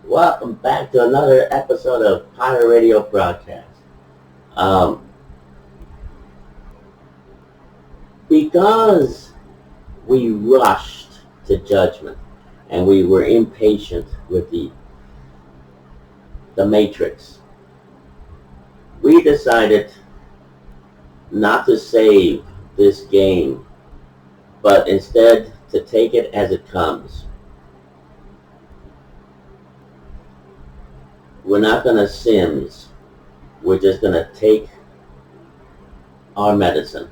Welcome back to another episode of Pirate Radio Broadcast. Um, because we rushed to judgment and we were impatient with the Matrix, we decided not to save this game, but instead to take it as it comes. We're not going to Sims. We're just going to take our medicine.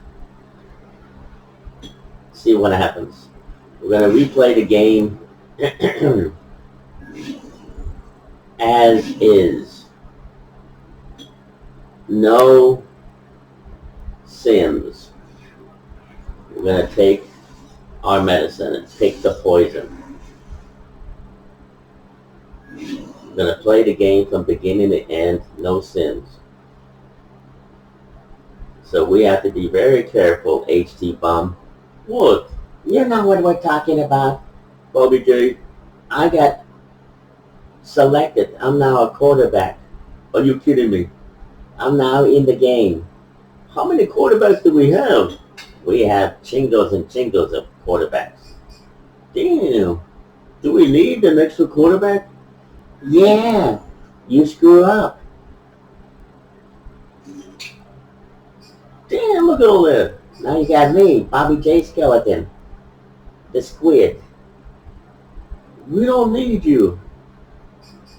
See what happens. We're going to replay the game as is. No Sims. We're going to take our medicine and take the poison. We're going to play the game from beginning to end, no Sims. So we have to be very careful, HT Bomb. What? You know what we're talking about. Bobby J. I got selected. I'm now a quarterback. Are you kidding me? I'm now in the game. How many quarterbacks do we have? We have chingos and chingos of quarterbacks. Damn. Do we need an extra quarterback? Yeah. You screw up. Damn, look at all that. Now you got me, Bobby J. Skeleton. The squid. We don't need you.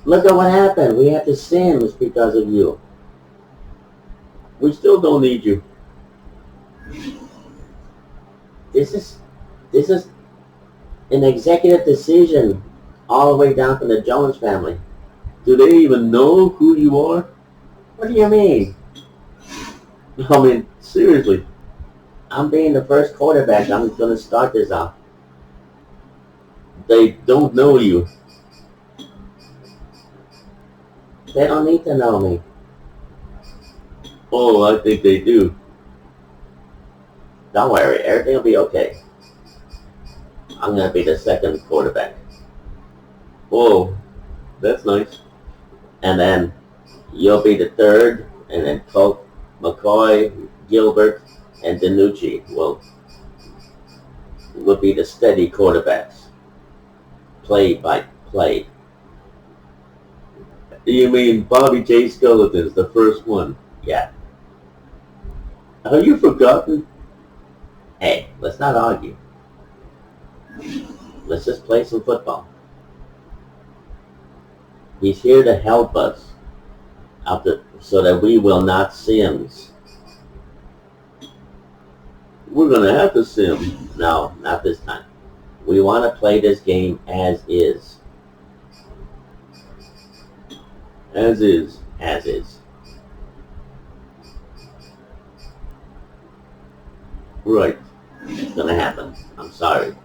Look at what happened. We had to Sims because of you. We still don't need you. This is an executive decision all the way down from the Jones family. Do they even know who you are? What do you mean? I mean, seriously. I'm being the first quarterback. I'm going to start this off. They don't know you. They don't need to know me. Oh, I think they do. Don't worry, everything will be okay. I'm going to be the second quarterback. Whoa, that's nice. And then you'll be the third, and then Coke, McCoy, Gilbert, and DiNucci will be the steady quarterbacks. Play by play. You mean Bobby J. Skeleton's the first one? Yeah. Have you forgotten? Hey, let's not argue. Let's just play some football. He's here to help us so that we will not Sims. We're going to have to Sim. No, not this time. We want to play this game as is. As is. As is. Right. It's going to happen. I'm sorry.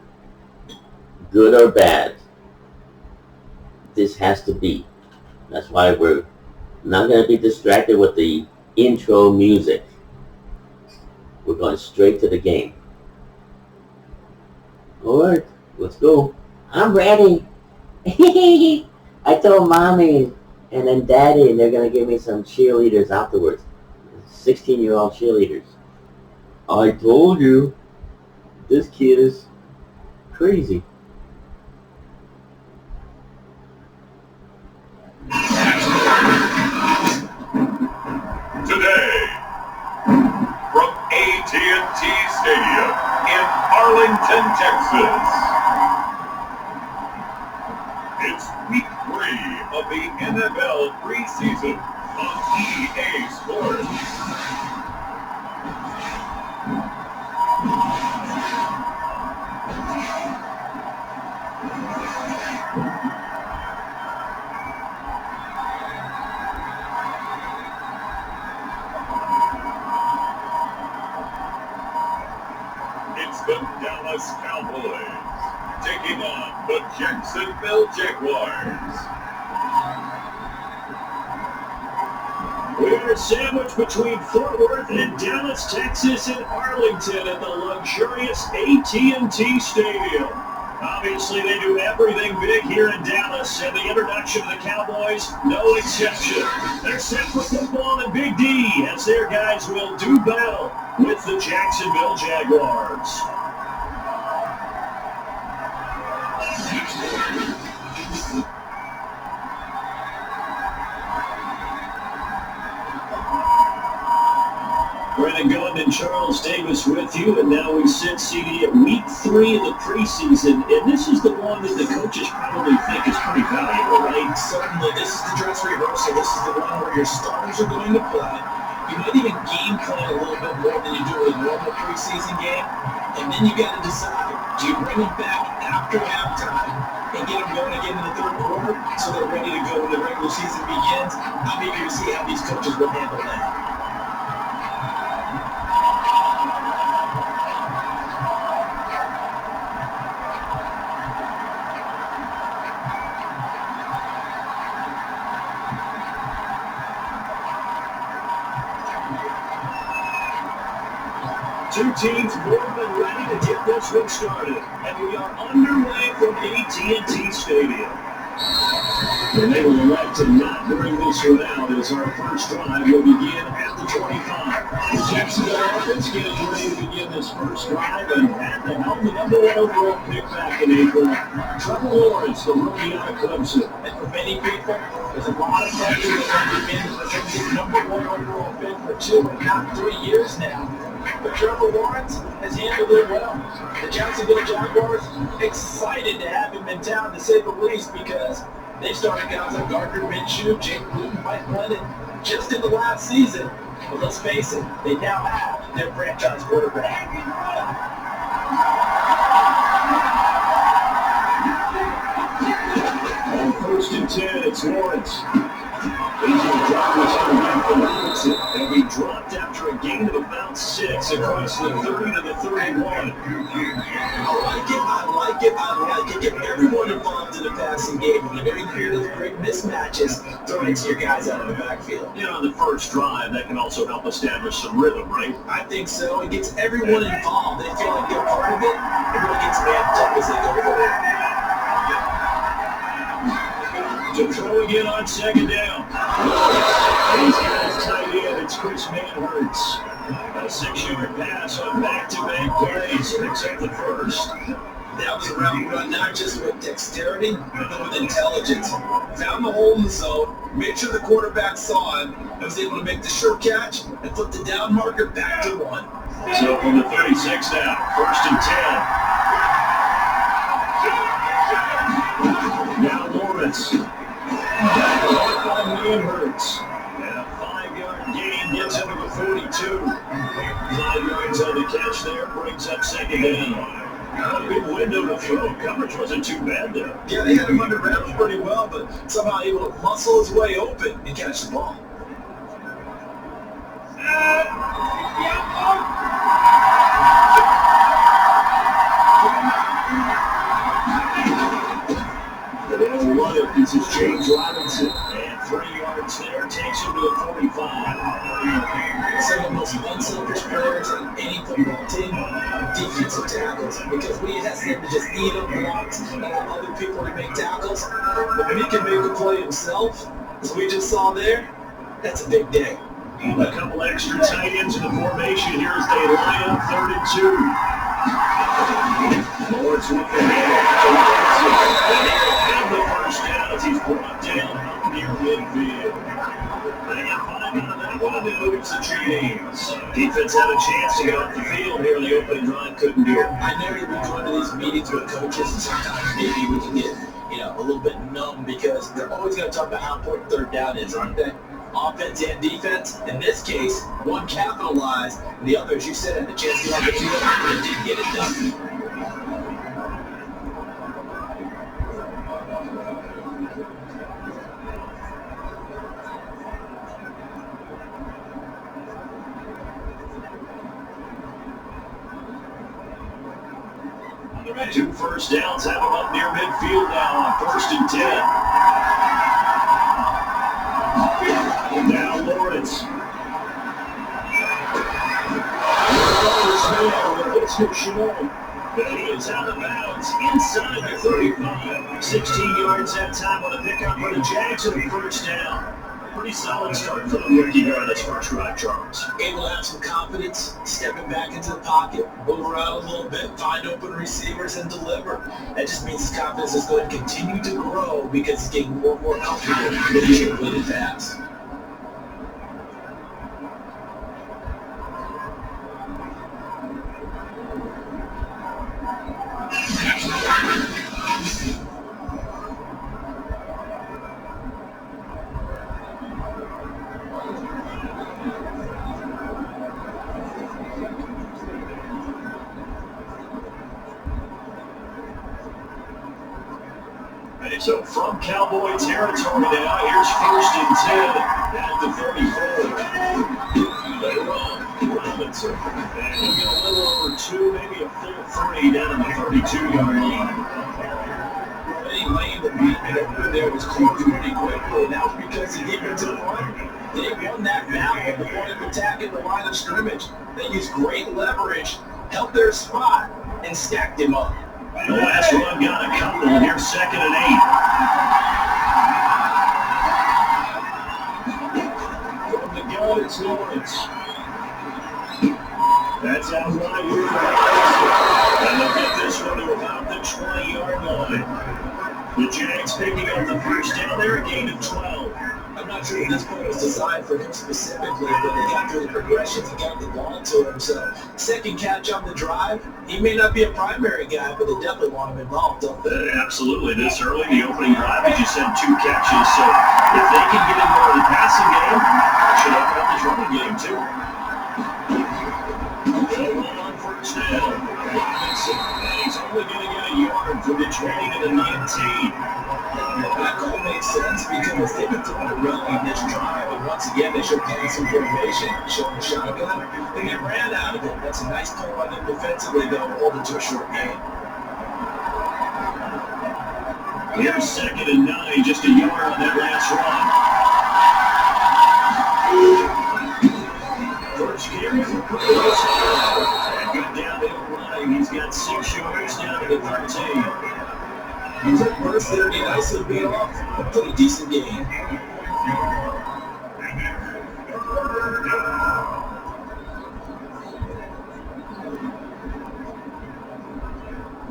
Good or bad. This has to be. That's why we're not going to be distracted with the intro music. We're going straight to the game. Alright, let's go. I'm ready. I told Mommy and then Daddy, and they're going to give me some cheerleaders afterwards. 16-year-old cheerleaders. I told you. This kid is crazy. Today, from AT&T Stadium in Arlington, Texas, it's week 3 of the NFL preseason on EA Sports. It's the Dallas Cowboys taking on the Jacksonville Jaguars. We're sandwiched between Fort Worth and Dallas, Texas, and Arlington at the luxurious AT&T Stadium. Obviously, they do everything big here in Dallas, and the introduction of the Cowboys, no exception. They're set for football in Big D, as their guys will do battle with the Jacksonville Jaguars. Brennan Gunn and Charles Davis with you, and now we sit CD at week 3 of the preseason, and this is the one that the coaches probably think is pretty valuable, right? Certainly, this is the dress rehearsal. This is the one where your starters are going to play. You might even game plan a little bit more than you do with a normal preseason game, and then you got to decide, do you bring them back after halftime and get them going again in the third quarter so they're ready to go when the regular season begins? I'm eager to see how these coaches will handle that. Two teams more than ready to get this one started, and we are underway from AT&T Stadium. And they will elect to not bring this one out as our first drive will begin at the 25. The Jacksonville offense getting ready to begin this first drive, and at the helm, the number 1 overall pick back in April, Trevor Lawrence, the rookie out of Clemson. And for many people, there's a lot of pressure that has been the number 1 overall pick for 2 and not 3 years now. But Trevor Lawrence has handled it well. The Jacksonville Jaguars excited to have him in town, to say the least, because they started guys like Gardner Minshew, Jake Luton, Mike Lennon just in the last season. But let's face it, they now have their franchise quarterback. On 1st and 10, it's Lawrence. He's going to drop this one back to Robinson. They'll be dropped after a gain of about 6 across the 30 to the 31. I like it. Get everyone involved in the passing game. And very creative, great mismatches throwing it to your guys out of the backfield. You know, on the first drive, that can also help establish some rhythm, right? I think so. It gets everyone involved. They feel like they're part of it. Everyone gets amped up as they go forward. To throw again on 2nd down. He's got his tight end. It's Chris Manhurts. A 6-yard pass on back-to-back plays. Picks up the first. That was a route run, not just with dexterity, but with intelligence. Found the hole in the zone, made sure the quarterback saw him, and was able to make the short catch and flip the down marker back to 1. So from the 36 now, 1st and 10. Now Lawrence. Back by Manhurts. And a 5-yard gain gets him to the 42. 5 yards on the catch there, brings up 2nd down. A good window to throw. Coverage wasn't too bad there. Yeah, they had him under wraps pretty well, but somehow able to muscle his way open and catch the ball. This is James Robinson, and 3 yards there takes him to the 45. Some of the most unselfish players on any football team are defensive tackles, because we ask them to just eat up blocks and allow other people to make tackles. But when he can make a play himself, as we just saw there, that's a big day. A couple extra tight ends in the formation here as they line up 3rd and 2. Lawrence with the hand. The first down as he's brought down near midfield. They got 5 out of that one, they moves the chains. Defense had a chance to get off the field here in the opening drive, couldn't do it. I know you've been going to these meetings with coaches, and sometimes maybe we can get, a little bit numb, because they're always going to talk about how important 3rd down is, aren't they? Offense and defense. In this case, one capitalized, and the other, as you said, had the chance to get on the field and didn't get it done. Two first downs have him up near midfield now on 1st and 10. Now Lawrence. It's Shimon. And he is out of bounds inside the 35. 16 yards that time on a pickup for the Jags and a first down. Pretty solid start for the rookie guard this first drive, Charles. Able to have some confidence, stepping back into the pocket, move around a little bit, find open receivers, and deliver. That just means his confidence is going to continue to grow because he's getting more and more comfortable with his completed pass. So from Cowboy territory now, here's 1st and 10 at the 34. They run Robinson. And he'll get a little over 2, maybe a full 3 down at the 32-yard line. Any lane that beat over there was closed pretty quickly, and that was because the defensive line, they won that battle before they attacking the line of scrimmage. They used great leverage, held their spot, and stacked him up. The last run got a couple, and here's 2nd and 8. From the gun, it's Lawrence. That's out wide here for Robinson. And they'll get this one to about the 20-yard line. The Jags picking up the first down there, a gain of 12. I'm not sure if this play was designed for him specifically, but he got through the progressions and got the ball to him. So, second catch on the drive. He may not be a primary guy, but they definitely want him involved, don't they? Absolutely. This early, the opening drive, he just had 2 catches. So, if they can get him more of the passing game, should open up his running game, too. They'll run on first down. Robinson, and he's only going to get a yard from the 20 to the 19. That call makes sense because they've been throwing it early in this drive, and once again they showed passing formation, showing shotgun, and they ran out of it. That's a nice play by them defensively, though, hold it to a short game. Here's 2nd and 9, just a yard on that last run. First carry for Cowboys. And good down the line. He's got 6 yards down to the 13. He's at first there, he nicely beat off a pretty decent game.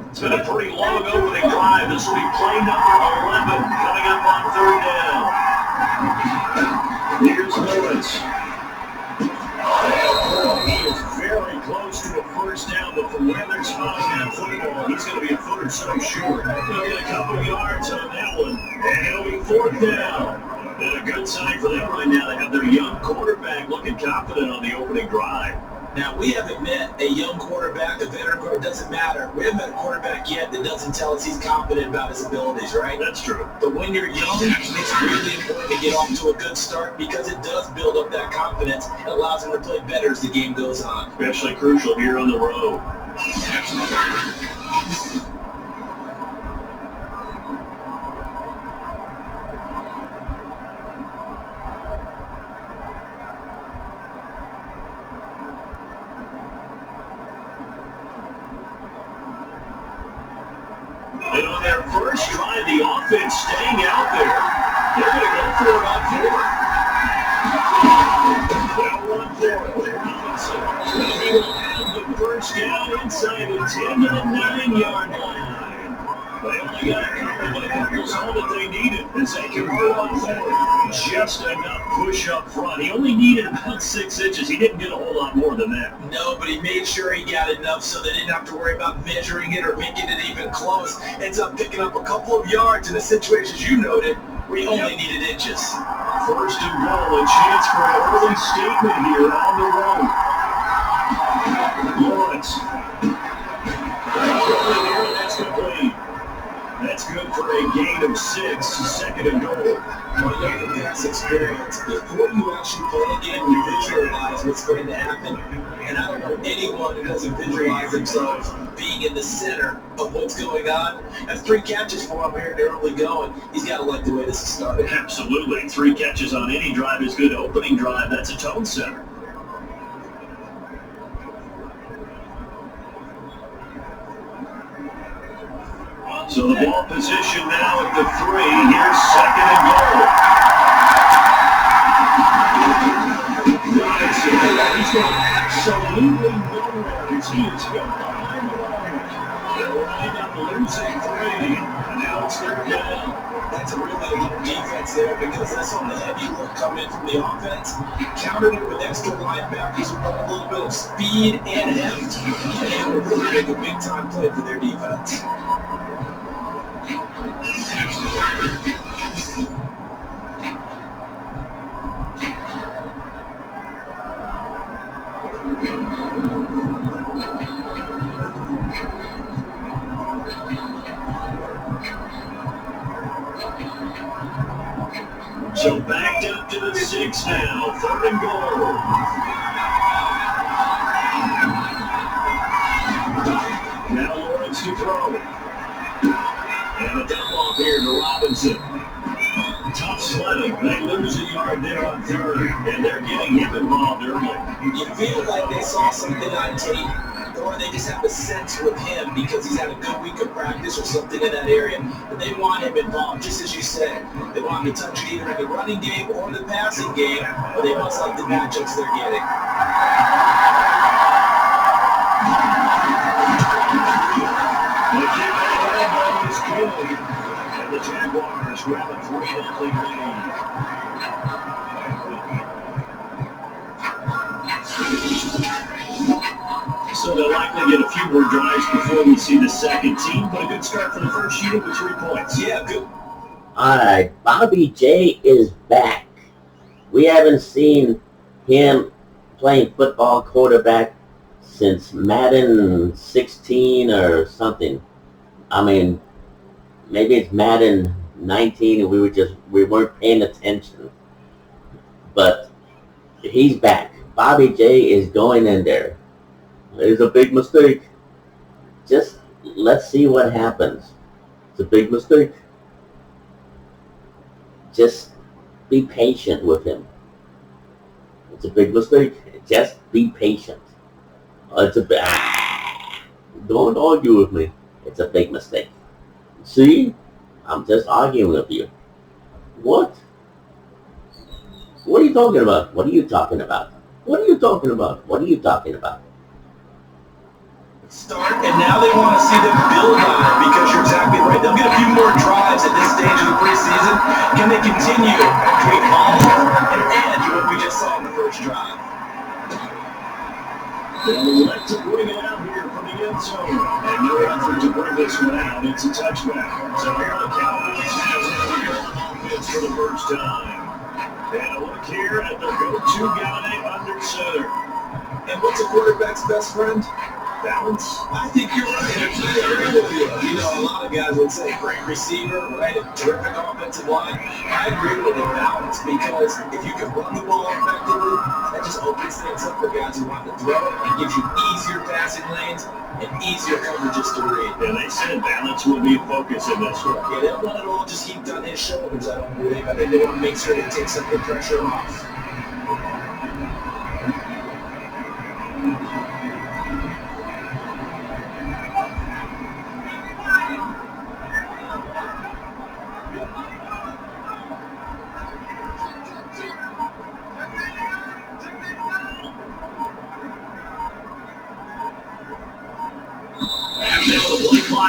It's been a pretty long opening drive. This will be play number 11 coming up on 3rd down. Here's Lawrence. He is very close to a first down, but from where they're spotting that football, he's going to be a foot or so short. He'll get a couple of yards on that one, and it'll be 4th down. And a good sign for them right now. They have their young quarterback looking confident on the opening drive. Now, we haven't met a young quarterback, a veteran quarterback, it doesn't matter. We haven't met a quarterback yet that doesn't tell us he's confident about his abilities, right? That's true. But when you're young, it's really important to get off to a good start because it does build up that confidence. It allows him to play better as the game goes on. Especially crucial here on the road. And on their first drive, the offense staying out there. They're going to go for it on 4th. They'll run for it. Robinson. He will have the first down inside the 10 to the 9-yard line. They only got a couple, but that was all that they needed as they convert on 4th. Just enough push up front. He only needed about 6 inches. He didn't get a whole lot more than that. No, but he made sure he got enough so they didn't have to worry about measuring it or making it even close. Ends up picking up a couple of yards in the situations you noted where he only needed inches. 1st and goal, a chance for an early statement here on the road. Lawrence. That's complete. That's good for a gain of 6, 2nd and goal. Well, you have the past experience. Before you actually play a game, you visualize what's going to happen. And I don't know anyone who doesn't visualize themselves being in the center of what's going on. That's 3 catches for him here in the early going. He's got to like the way this is started. Absolutely. 3 catches on any drive is good. Opening drive, that's a tone setter. So the ball position now at the 3. Here's 2nd and goal. Robinson, he's going absolutely nowhere as he is going behind the line. They're running up losing 3, and now it's 3rd down. That's a really good defense there because that's on the heavy look coming from the offense. Countered it with extra linebackers who brought a little bit of speed and heft. And able to really make a big-time play for their defense. So backed up to the 6 now, 3rd and goal. Now Lawrence to throw. And a dump off here to Robinson. Tough sledding. They lose a yard there on 3rd, and they're getting him involved early. You feel like they saw something on tape, or they just have a sense with him because he's had a good week of practice or something in that area, but they want him involved, just as you said. They want him to touch it either in the running game or the passing game, but they must like the matchups they're getting. The kick ahead is good, and the Jaguars grab a 3-0 lead. So they'll likely get a few more drives before we see the second team, but a good start for the first unit with 3 points. Yeah, good. All right, Bobby J is back. We haven't seen him playing football quarterback since Madden 16 or something. I mean, maybe it's Madden 19 and we weren't paying attention. But he's back. Bobby J is going in there. It's a big mistake. Just let's see what happens. It's a big mistake. Just be patient with him. It's a big mistake. Just be patient. Don't argue with me. It's a big mistake. See? I'm just arguing with you. What? What are you talking about? What are you talking about? What are you talking about? What are you talking about? Start, and now they want to see them build on it because you're exactly right. They'll get a few more drives at this stage of the preseason. Can they continue to create volume and add to what we just saw in the first drive? They'll elect to bring it out here from the end zone. And no effort to bring this one out. It's a touchback. So here the Cowboys have offense for the first time. And a look here at their go-to guy under center. And what's a quarterback's best friend? Balance. I think you're right. I agree with you. You know, a lot of guys would say great receiver, right? A terrific offensive line. I agree with the balance because if you can run the ball effectively, that just opens things up for guys who want to throw it. It gives you easier passing lanes and easier coverages to read. And they said balance will be a focus in this one. Yeah, they don't want it all just heaped on his shoulders, I don't believe. I think they want to make sure they take some of the pressure off.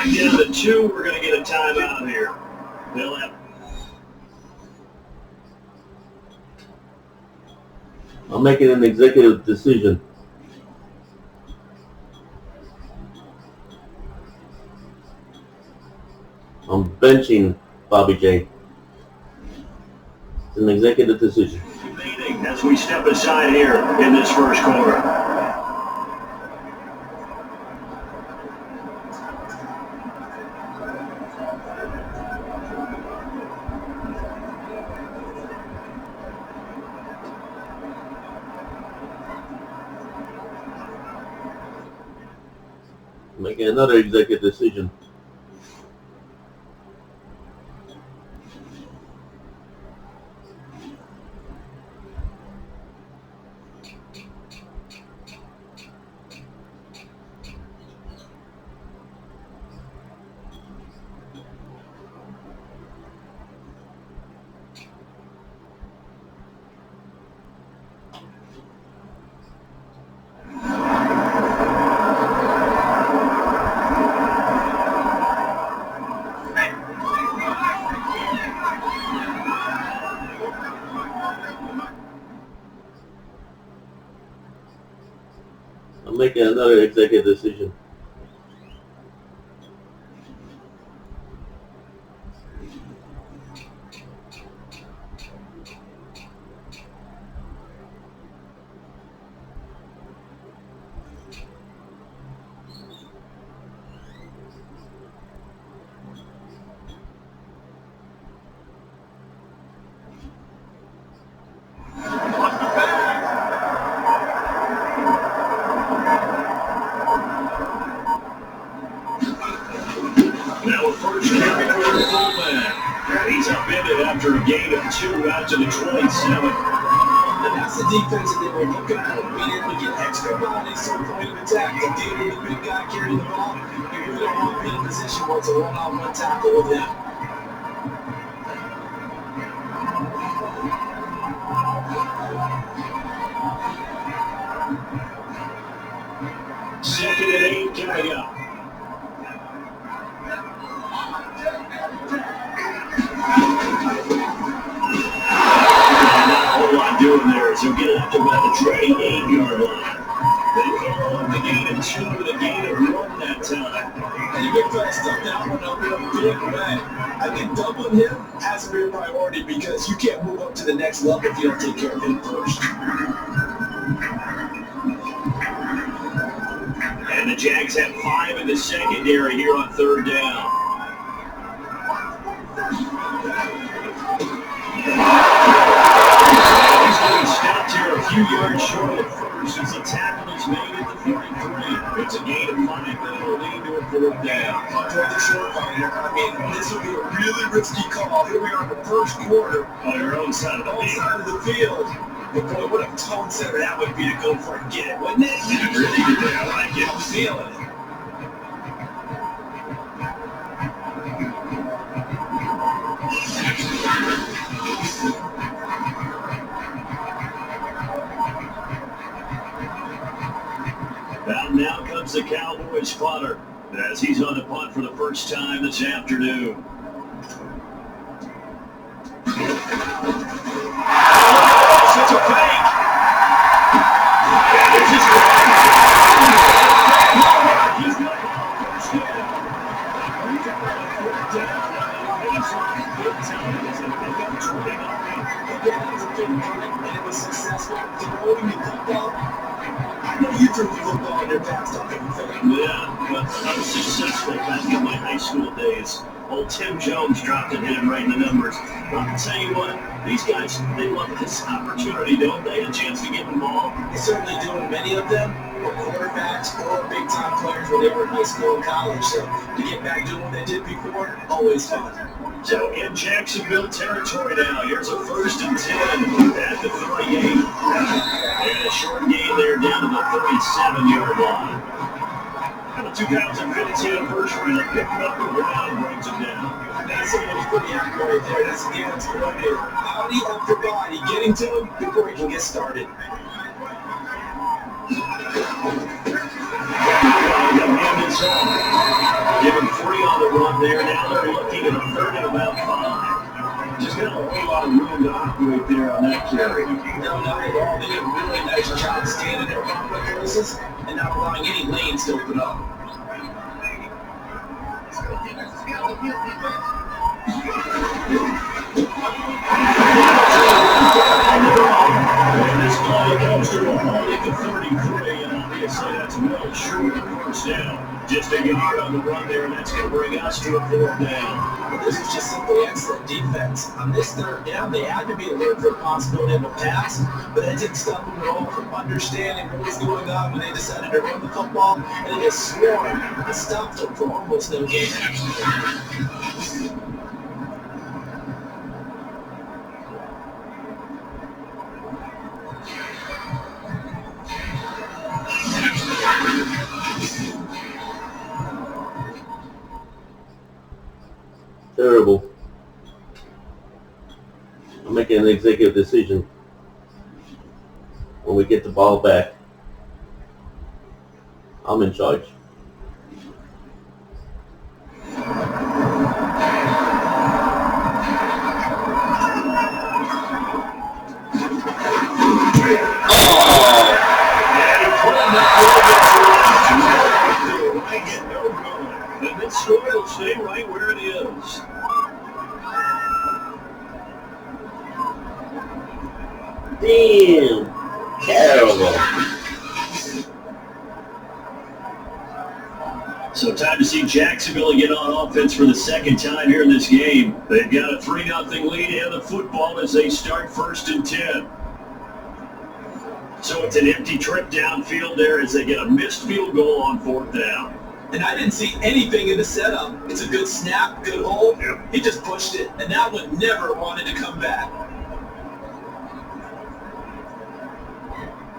Down to 2, we're going to get a timeout here. They'll have. I'm making an executive decision. I'm benching Bobby J. It's an executive decision. As we step aside here in this first quarter. Making another executive decision. making another executive decision. Now a first carry for the fullback. He's upended after a gain of 2 out to the 27. And that's the defense that they were looking for. Being able to get extra bodies to the point of attack to deal with the big guy carrying the ball. You really don't want to be in a position where it's a one-on-one tackle with him. Second and 8 coming up. Doing there, so get it up to about the 28-yard line. They follow up the gain of 2 with a gain of 1 that time. And you get fast stuff that one up in a big way. I think doubling him has to be a priority because you can't move up to the next level if you don't take care of him first. And the Jags have 5 in the secondary here on 3rd down. Stopped here a few yards short at first as the tackle is made at the 33. It's a gain of 5 that will lead to a 4th down. Toward the short line here. I mean, this would be a really risky call. Here we are in the first quarter. On your own side of the field. But boy, what a tone setter that would be to go for it and get it, wouldn't it? You really did that. I like it. I'm feeling it. Now comes the Cowboys spotter as he's on the punt for the first time this afternoon. Such a fake. And it's just he's got the first down. He's got the 4th down. He's on the good time. He's got 29. Again, it's a big play, and it was successful. Throwing the football. I know you threw the football in your past on everything. Yeah, but I was successful back in my high school days. Old Tim Jones dropped it in right in the numbers. But I'll tell you what, these guys, they love this opportunity, don't they? A chance to get involved. They certainly do, and many of them were quarterbacks or big-time players when they were in high school and college. So to get back doing what they did before, always fun. So in Jacksonville territory now, here's a 1st and 10 at the 38. And a short gain there down to the 37-yard line. And the 2015 first round picked up the ground and brings him down. That's somebody's pretty accurate right there. That's the defense coordinator. Body after body, getting to him before he can get started. Give him 3 on the run there. Now they're looking at a 3rd and about 5. Just got a whole lot of room to operate there on that carry. No, not at all. They did a really nice job standing there on the places and not allowing any lanes to open up. And this play comes to a halt at the 33, and obviously that's well short of 1st down. Just a gain on the run there, and that's going to bring us to a 4th down. Well, this is just simply excellent defense. On this 3rd down, they had to be alert for a possibility of a pass, but that didn't stop them at all from understanding what was going on when they decided to run the football, and it just swarmed and stopped them for almost no gain. Terrible. I'm making an executive decision. When we get the ball back, I'm in charge. And he pulled that Damn. Terrible. So time to see Jacksonville get on offense for the second time here in this game. They've got a 3-0 lead and the football as they start 1st and 10. So it's an empty trip downfield there as they get a missed field goal on 4th down. And I didn't see anything in the setup. It's a good snap, good hole. Yep. He just pushed it, and that one never wanted to come back.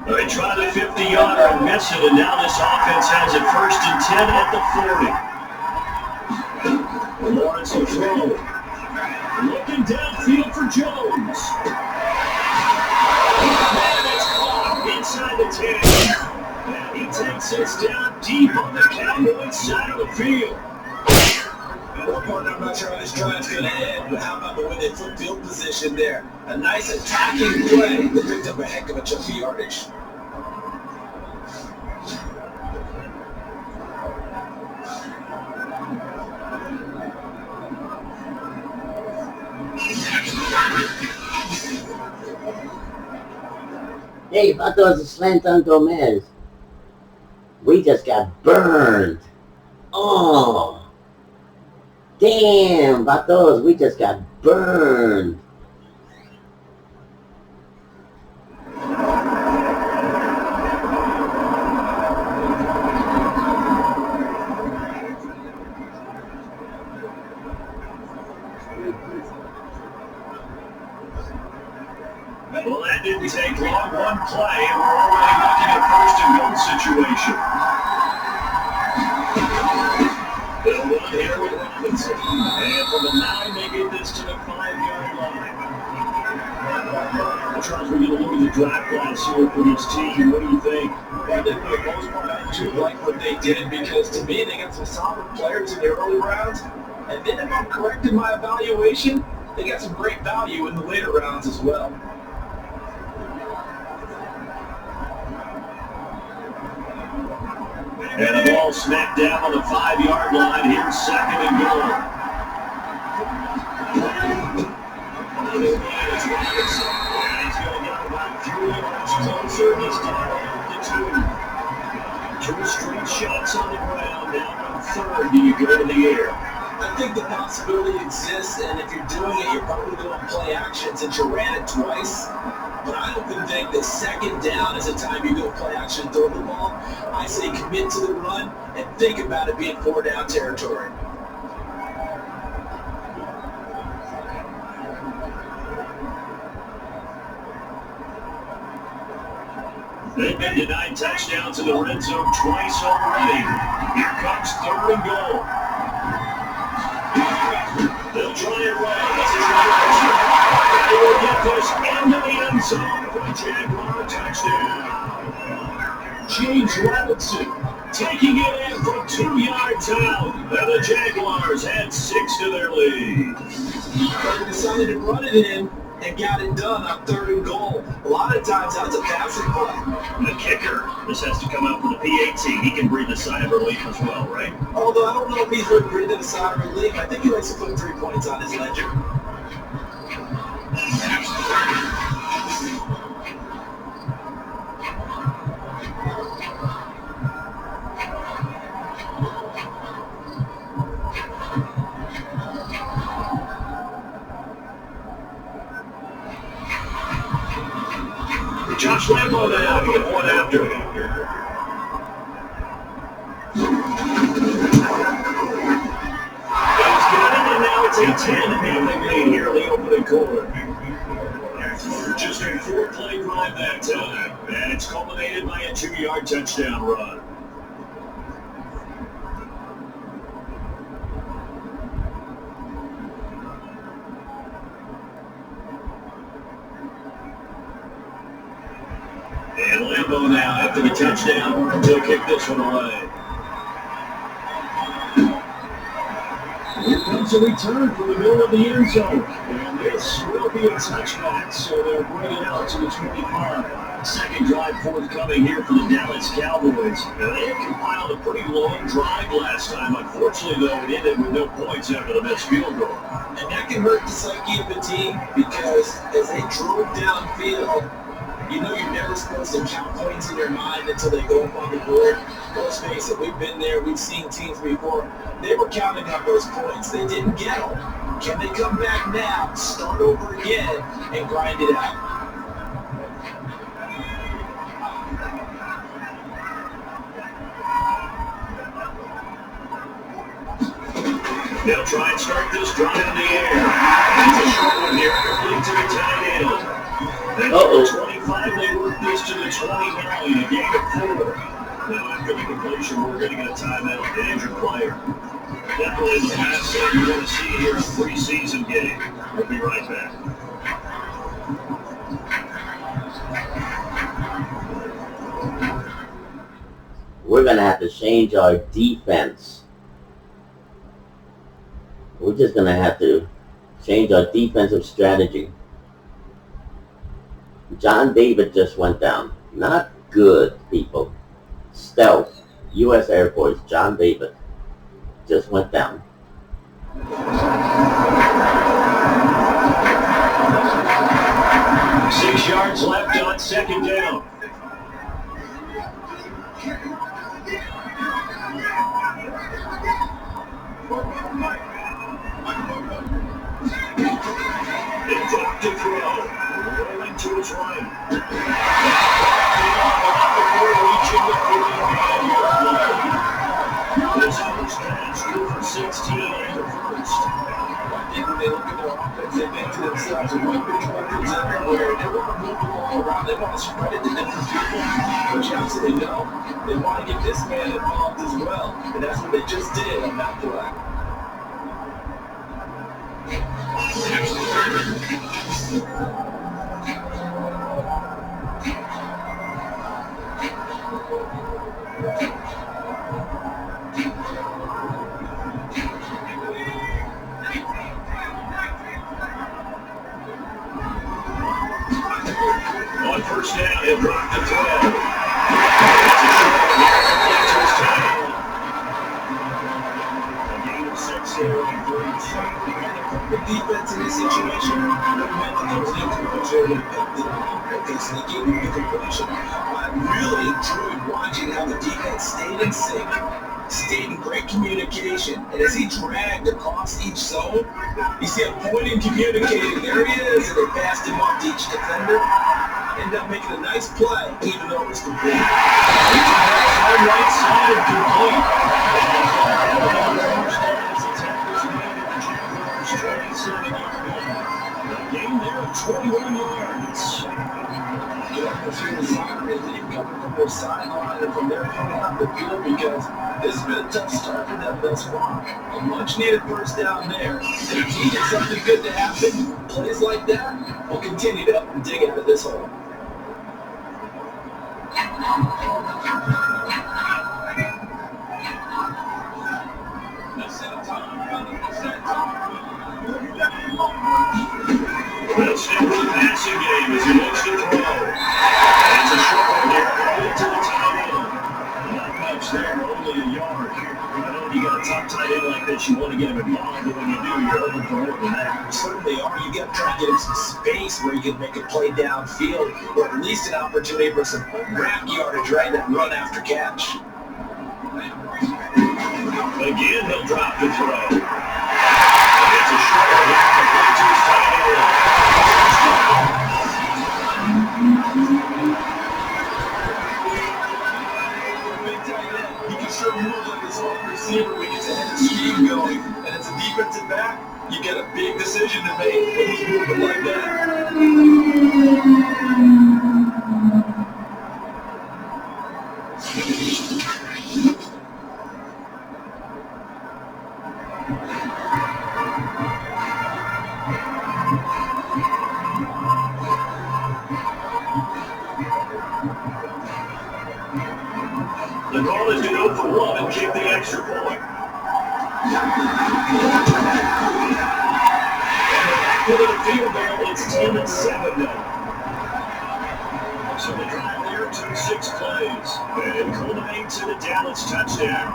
They try the 50-yarder and miss it, and now this offense has it 1st and 10 at the 40. Lawrence will throw. Looking downfield for Jones. Man, it's caught inside the 10. And he takes us down deep on the Cowboys side of the field. One part I'm not sure how this drive's going to end, but how about the way they flip field position there? A nice attacking play that picked up a heck of a chunk of yardage. Hey, Vatos, a slant on Gomez. We just got burned. Oh. Damn, Vatos, we just got burned. Well, that didn't take long. One play, and we're already looking at 1st and goal situation. They'll run here with Robinson. And from the 9, they get this to the 5-yard line. Charles, we're going to look at the draft class here for this team. What do you think? I think for the most part, I do like what they did because to me, they got some solid players in the early rounds. And then if I'm correct in my evaluation, they got some great value in the later rounds as well. And the ball smacked down on the 5-yard line. Here's 2nd and goal. And he's going to get about 3 yards closer. He's down to 2. 2 straight shots on the ground. Now on 3rd. Do you go to the air? I think the possibility exists, and if you're doing it, you're probably going to play action since you ran it twice. But I often think that 2nd down is a time you go play action, throw the ball. I say commit to the run and think about it being 4-down territory. They've been denied touchdowns in the red zone twice already. Here comes 3rd and goal. They'll try it right. This is right. They will get this into the end zone for a Jaguar touchdown. James Robinson taking it in from 2 yards out. And the Jaguars had 6 to their lead. They decided to run it in and got it done on 3rd and goal. A lot of times that's a passing play. The kicker, this has to come out from the PAT. He can breathe a sigh of relief as well, right? Although I don't know if he's really breathing a sigh of relief. I think he likes to put 3 points on his ledger. Josh Lambo now to get one after. He's got it, and now it's a 10-handling lead here in the opening quarter. Just a 4-play drive that time, and it's culminated by a 2-yard touchdown run. And Lambo now after the touchdown, he'll kick this one away. Here comes a return from the middle of the end zone. And this will be a touchback, so they'll bring it out to the 25. Second drive forthcoming here for the Dallas Cowboys. Now, they had compiled a pretty long drive last time. Unfortunately, though, it ended with no points after the missed field goal. And that can hurt the psyche of the team because as they drove downfield, You know you're never supposed to count points in your mind until they go up on the board. Let's face it, we've been there, we've seen teams before. They were counting up those points. They didn't get them. Can they come back now, start over again, and grind it out? They'll try and start this drive in the air. That's a short one here, complete to the tight end. That's the 25, they work this to the 29, a gain of 4. Now after the completion, we're going to get a timeout, the injured player. Definitely the last thing you want to see here in a preseason game. We'll be right back. We're going to have to change our defense. We're just going to have to change our defensive strategy. John David just went down. Not good, people. Stealth, U.S. Air Force, John David just went down. 6 yards left on second down. They dropped to throw. Rolling to his right. Reaching the 45-yard line. This first pass good for 16 and the first. I think when they look at their offense, they think to themselves, weapons everywhere. They want to move the ball around. They want to spread it to different people. But chances they know, they want to get this man involved as well. And that's what they just did on that play. On first down, he'll drop the throw. That's a short one here, complete to his tight end. A gain of 6 here on first. The defense in this situation, no matter those incompletion, they gave you the completion. I really enjoyed watching how the defense stayed in sync, stayed in great communication, and as he dragged across each zone, you see him pointing, communicating, there he is, and they passed him off to each defender, ended up making a nice play, even though it was complete. Right side and complete. Gain there of 21 yards. You have to feel the soccer is even coming from their sideline and from their coming out the field because this has been a tough start for them thus far. A much needed first down there. And if you get something good to happen, plays like that will continue to help them dig out of this hole. Well, still with the passing game as he looks to throw. That's a short one here, complete to the tight end. Not much there, only a yard. I know you got a top tight end like this, you want to get him involved, but when you do, you're hoping for more than that. Certainly are. You got to try and get him some space where you can make a play downfield, or at least an opportunity for some rack yardage, right? That run after catch. Again, he'll drop the throw. It's a short one here, complete to his tight end. He can sure move like this wide receiver when he gets a head of steam going. And as a defensive back, you get a big decision to make when he's moving like that. The goal is to go for one and kick the extra point. And they're back to the field goal. It's 10-7 now. So the drive there took 6 plays and culminates in a Dallas touchdown.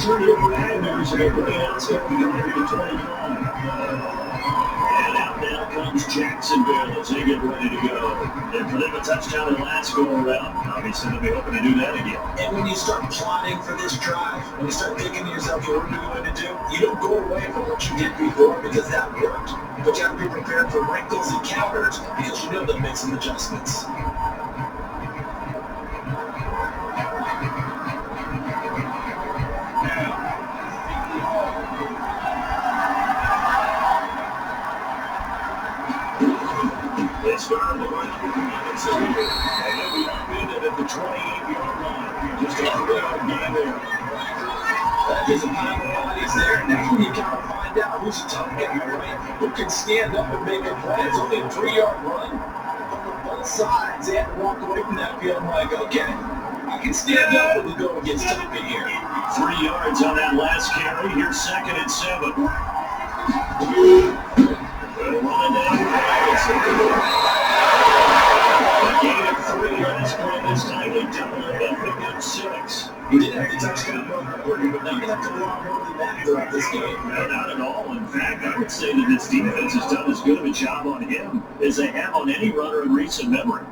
turn it bad news and they bring it out to the 21. And out now comes Jacksonville as they get ready to go. And for them a touchdown in last go around. Obviously they'll be hoping to do that again. And when you start plotting for this drive, when you start thinking to yourself, what are we going to do? You don't go away from what you did before because that worked. But you have to be prepared for wrinkles and counters because you know they'll make some adjustments. They started the run and then we Armin at the 28-yard line. Just a 3-yard gain there. That is a time while he's there. Now you kind of find out who's a tough guy, right? Who can stand up and make a play. It's only a 3-yard run. But on both sides, they had to walk away from that field like, okay, I can stand up when we go against Sept here. 3 yards on that last carry. Here's 2nd and 7. A gain of 3 last play. This time they doubled it up and got 6. He did have the touchdown run early, but not enough to run more than that throughout this game. No, not at all. In fact, I would say that this defense has done as good of a job on him as they have on any runner in recent memory.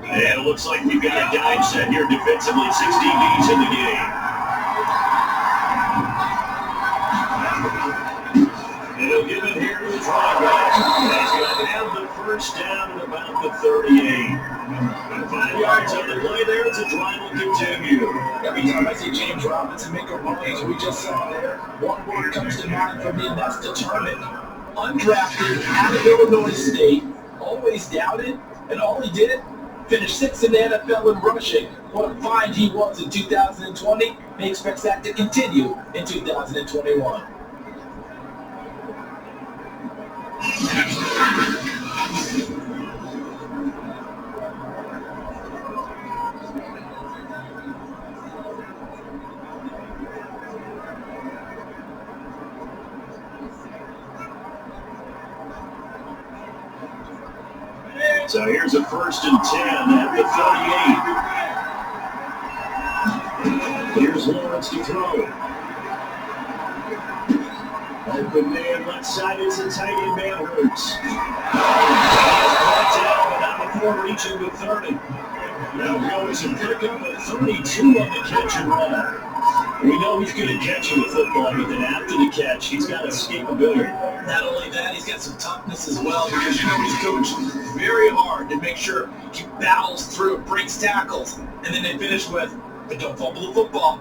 And it looks like we've got a dive set here defensively. 6 DBs in the game. And he'll give it here to his running back. He's going to have the first down at about the 38. And 5 yards on the play there as the drive will continue. Every time I see James Robinson make a run, as we just saw there, one word comes to mind for me, and that's determined. Undrafted, out of Illinois State, always doubted, and all he did, finished 6th in the NFL in rushing. What a find he was in 2020. He expects that to continue in 2021. So here's a 1st and 10 at the 38. Here's Lawrence to throw. Open man, left side is a tight end, man hurts. But not before reaching the 30. Now goes and pick up a 32 on the catch and run. We know he's good at catching the football, but then after the catch, he's got escapability. Not only that, he's got some toughness as well, because you know he's coached very hard to make sure he battles through, breaks tackles, and then they finish with, but don't fumble the football.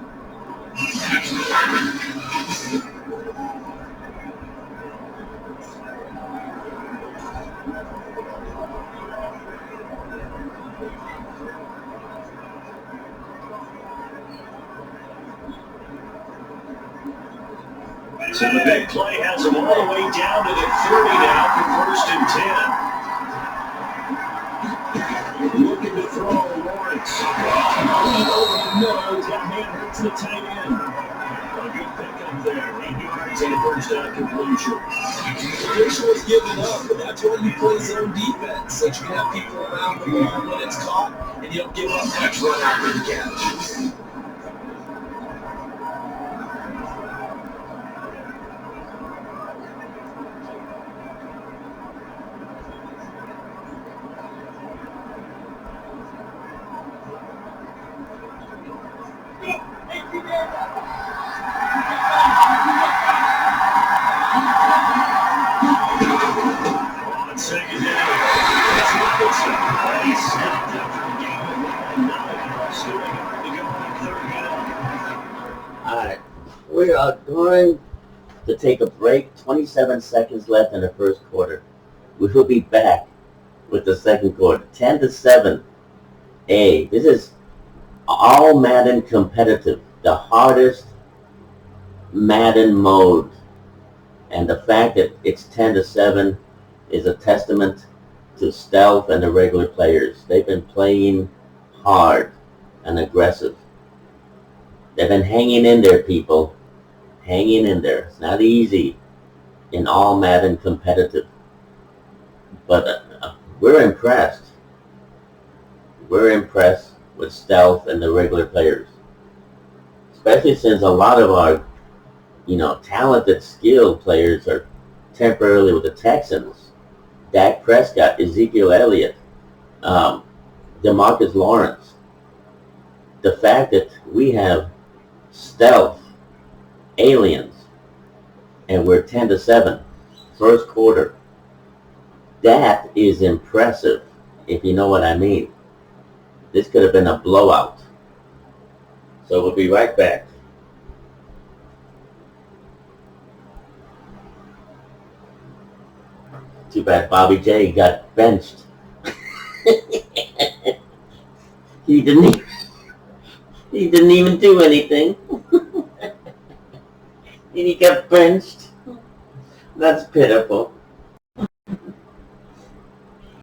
So the big play has him all the way down to the 30 now for 1st and 10. Looking to throw Lawrence. Lead over the middle. He's got man hurts the tight end. A good pickup there. 8 yards and a 1st down completion. Tradition was given up, but that's why you play zone defense, so you can have people around the ball when it's caught, and you don't give up much run after the catch. Alright, we are going to take a break. 27 seconds left in the first quarter. We will be back with the second quarter. 10-7. This is all Madden competitive. The hardest Madden mode. And the fact that it's 10-7 is a testament to Stealth and the regular players. They've been playing hard and aggressive. They've been hanging in there, people. Hanging in there. It's not easy in all Madden competitive. But we're impressed. We're impressed with Stealth and the regular players. especially since a lot of our, talented, skilled players are temporarily with the Texans. Dak Prescott, Ezekiel Elliott, DeMarcus Lawrence. The fact that we have stealth aliens and we're 10-7 first quarter, that is impressive, if you know what I mean. This could have been a blowout. So we'll be right back. Too bad Bobby J got benched. He didn't even do anything. And he got benched. That's pitiful.